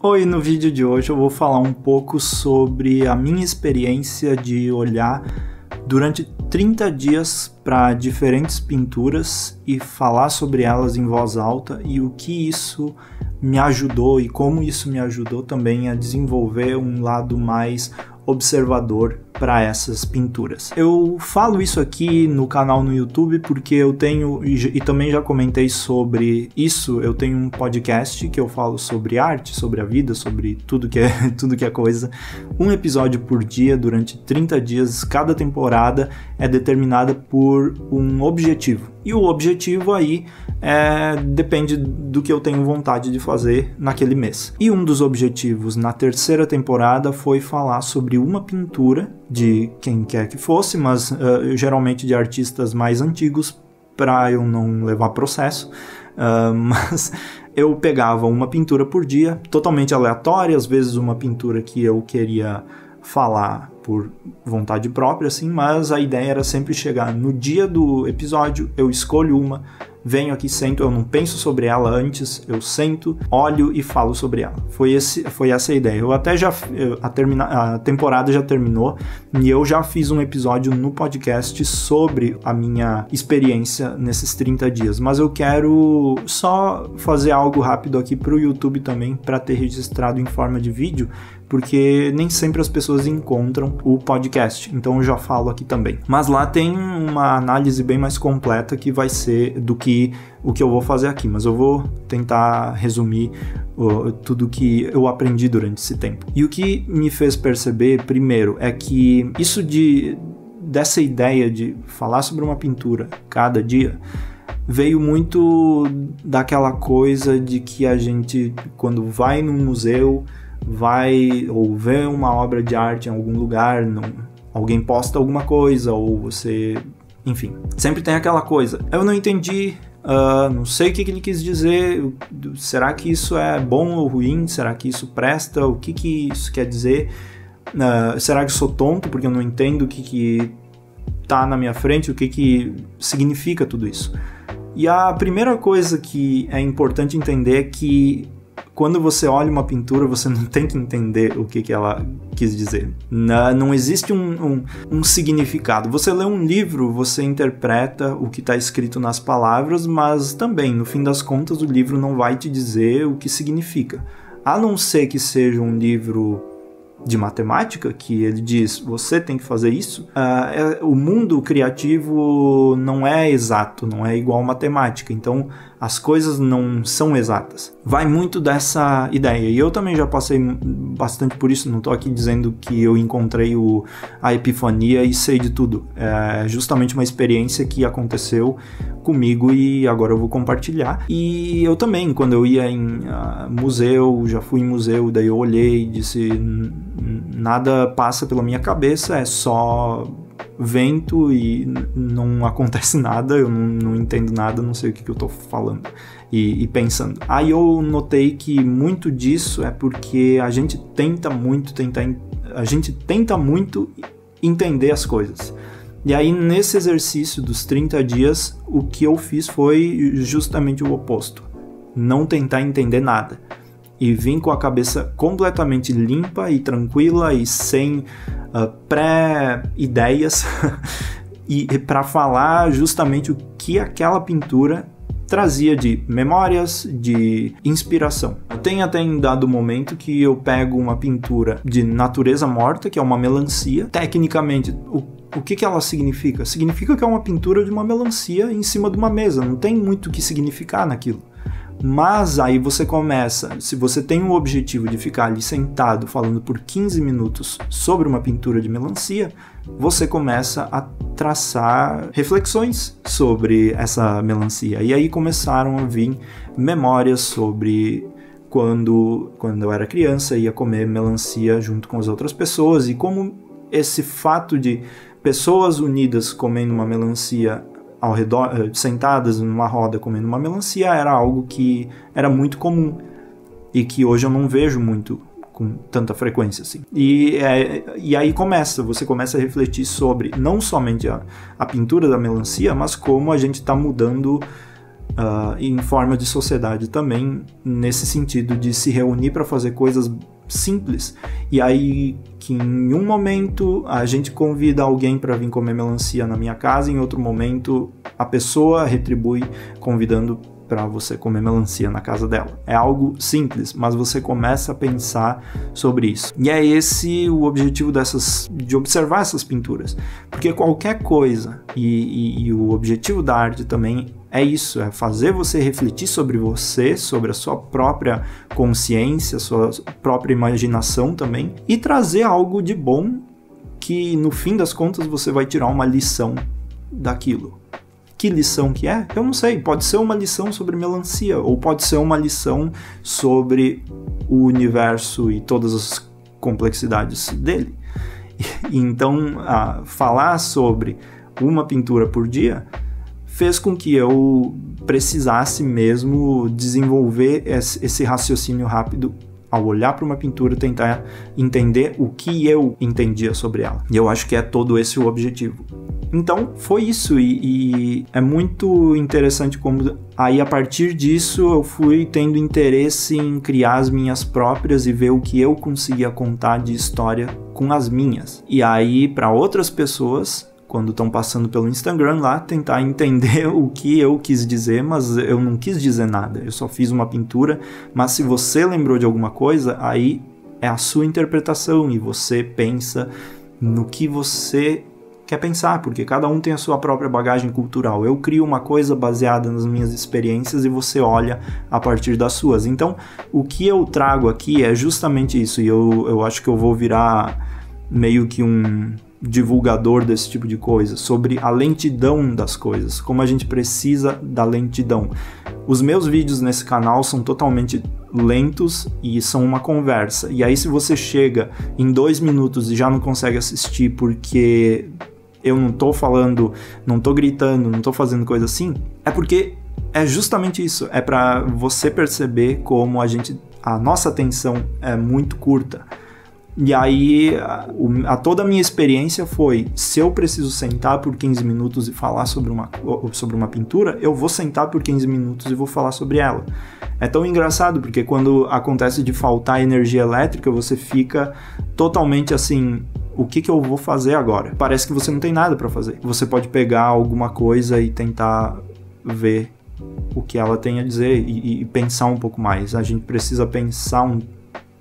Oi, no vídeo de hoje eu vou falar um pouco sobre a minha experiência de olhar durante 30 dias para diferentes pinturas e falar sobre elas em voz alta e o que isso me ajudou e como isso me ajudou também a desenvolver um lado mais observador para essas pinturas. Eu falo isso aqui no canal no YouTube porque eu tenho, e também já comentei sobre isso, eu tenho um podcast que eu falo sobre arte, sobre a vida, sobre tudo que é coisa. Um episódio por dia, durante 30 dias, cada temporada é determinada por um objetivo. E o objetivo aí depende do que eu tenho vontade de fazer naquele mês. E um dos objetivos na terceira temporada foi falar sobre uma pintura de quem quer que fosse, mas geralmente de artistas mais antigos, para eu não levar processo. Mas eu pegava uma pintura por dia, totalmente aleatória, às vezes uma pintura que eu queria falar por vontade própria, assim, mas a ideia era sempre chegar no dia do episódio, eu escolho uma, venho aqui, sento, eu não penso sobre ela antes, eu sento, olho e falo sobre ela. Foi essa a ideia. A temporada já terminou e eu já fiz um episódio no podcast sobre a minha experiência nesses 30 dias, mas eu quero só fazer algo rápido aqui para o YouTube também, para ter registrado em forma de vídeo, porque nem sempre as pessoas encontram o podcast, então eu já falo aqui também. Mas lá tem uma análise bem mais completa que vai ser do que o que eu vou fazer aqui, mas eu vou tentar resumir tudo que eu aprendi durante esse tempo. E o que me fez perceber, primeiro, é que isso dessa ideia de falar sobre uma pintura cada dia veio muito daquela coisa de que a gente, quando vai num museu, vai ou vê uma obra de arte em algum lugar, alguém posta alguma coisa, ou você... Enfim, sempre tem aquela coisa. Eu não entendi, não sei o que ele quis dizer, será que isso é bom ou ruim? Será que isso presta? O que isso quer dizer? Será que eu sou tonto porque eu não entendo o que tá na minha frente? O que significa tudo isso? E a primeira coisa que é importante entender é que quando você olha uma pintura, você não tem que entender o que ela quis dizer. Não existe um significado. Você lê um livro, você interpreta o que está escrito nas palavras, mas também, no fim das contas, o livro não vai te dizer o que significa. A não ser que seja um livro de matemática, que ele diz, você tem que fazer isso. O mundo criativo não é exato, não é igual matemática, então as coisas não são exatas. Vai muito dessa ideia, e eu também já passei bastante por isso, não estou aqui dizendo que eu encontrei a epifania e sei de tudo. É justamente uma experiência que aconteceu comigo e agora eu vou compartilhar. E eu também, quando eu ia em museu, já fui em museu, daí eu olhei e disse, nada passa pela minha cabeça, é só vento e não acontece nada, eu não entendo nada, não sei o que eu tô falando e pensando. Aí eu notei que muito disso é porque a gente tenta muito entender as coisas. E aí nesse exercício dos 30 dias, o que eu fiz foi justamente o oposto. Não tentar entender nada. E vim com a cabeça completamente limpa e tranquila e sem pré-ideias e para falar justamente o que aquela pintura trazia de memórias, de inspiração. Tem até em dado momento que eu pego uma pintura de natureza morta, que é uma melancia. Tecnicamente, o que ela significa? Significa que é uma pintura de uma melancia em cima de uma mesa, não tem muito o que significar naquilo. Mas aí você começa, se você tem o objetivo de ficar ali sentado falando por 15 minutos sobre uma pintura de melancia, você começa a traçar reflexões sobre essa melancia. E aí começaram a vir memórias sobre quando eu era criança, ia comer melancia junto com as outras pessoas, e como esse fato de pessoas unidas comendo uma melancia ao redor, sentadas numa roda comendo uma melancia, era algo que era muito comum e que hoje eu não vejo muito com tanta frequência assim. E aí você começa a refletir sobre não somente a pintura da melancia, mas como a gente está mudando em forma de sociedade também, nesse sentido de se reunir para fazer coisas simples, e aí que em um momento a gente convida alguém para vir comer melancia na minha casa, em outro momento a pessoa retribui convidando para você comer melancia na casa dela. É algo simples, mas você começa a pensar sobre isso. E é esse o objetivo de observar essas pinturas. Porque qualquer coisa, e o objetivo da arte também é isso, é fazer você refletir sobre você, sobre a sua própria consciência, sua própria imaginação também, e trazer algo de bom que, no fim das contas, você vai tirar uma lição daquilo. Que lição que é? Eu não sei. Pode ser uma lição sobre melancia, ou pode ser uma lição sobre o universo e todas as complexidades dele. Então, falar sobre uma pintura por dia fez com que eu precisasse mesmo desenvolver esse raciocínio rápido ao olhar para uma pintura, tentar entender o que eu entendia sobre ela. E eu acho que é todo esse o objetivo. Então, foi isso, e é muito interessante como aí a partir disso eu fui tendo interesse em criar as minhas próprias e ver o que eu conseguia contar de história com as minhas. E aí, para outras pessoas, quando estão passando pelo Instagram lá, tentar entender o que eu quis dizer, mas eu não quis dizer nada, eu só fiz uma pintura, mas se você lembrou de alguma coisa, aí é a sua interpretação e você pensa no que você quer pensar, porque cada um tem a sua própria bagagem cultural. Eu crio uma coisa baseada nas minhas experiências e você olha a partir das suas. Então, o que eu trago aqui é justamente isso, e eu acho que eu vou virar meio que um divulgador desse tipo de coisa, sobre a lentidão das coisas, como a gente precisa da lentidão. Os meus vídeos nesse canal são totalmente lentos e são uma conversa, e aí se você chega em 2 minutos e já não consegue assistir porque eu não tô falando, não tô gritando, não tô fazendo coisa assim, é porque é justamente isso, é para você perceber como a nossa atenção é muito curta. E aí, toda a minha experiência foi, se eu preciso sentar por 15 minutos e falar sobre uma pintura, eu vou sentar por 15 minutos e vou falar sobre ela. É tão engraçado, porque quando acontece de faltar energia elétrica, você fica totalmente assim, o que eu vou fazer agora? Parece que você não tem nada para fazer. Você pode pegar alguma coisa e tentar ver o que ela tem a dizer e pensar um pouco mais. A gente precisa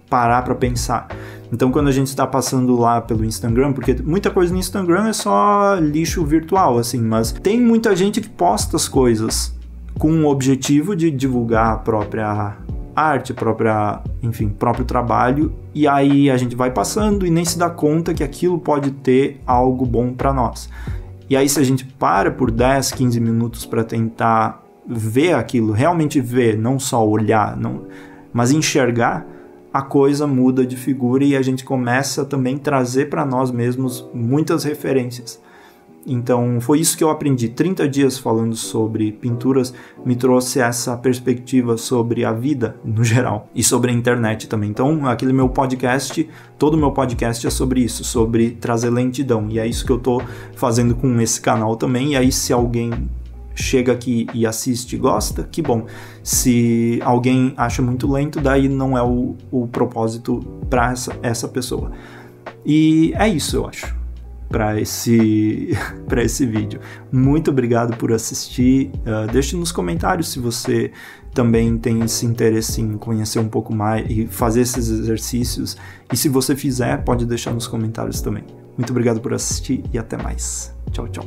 parar para pensar. Então, quando a gente está passando lá pelo Instagram, porque muita coisa no Instagram é só lixo virtual, assim, mas tem muita gente que posta as coisas com o objetivo de divulgar a própria arte, próprio trabalho, e aí a gente vai passando e nem se dá conta que aquilo pode ter algo bom para nós. E aí, se a gente para por 10, 15 minutos para tentar ver aquilo, realmente ver, não só olhar, mas enxergar, a coisa muda de figura e a gente começa também a trazer para nós mesmos muitas referências. Então foi isso que eu aprendi. 30 dias falando sobre pinturas me trouxe essa perspectiva sobre a vida no geral e sobre a internet também. Então todo o meu podcast é sobre isso, sobre trazer lentidão, e é isso que eu tô fazendo com esse canal também. E aí, se alguém chega aqui e assiste e gosta, que bom. Se alguém acha muito lento, daí não é o propósito para essa pessoa. E é isso, eu acho, para esse vídeo. Muito obrigado por assistir. Deixe nos comentários se você também tem esse interesse em conhecer um pouco mais e fazer esses exercícios. E se você fizer, pode deixar nos comentários também. Muito obrigado por assistir e até mais. Tchau, tchau.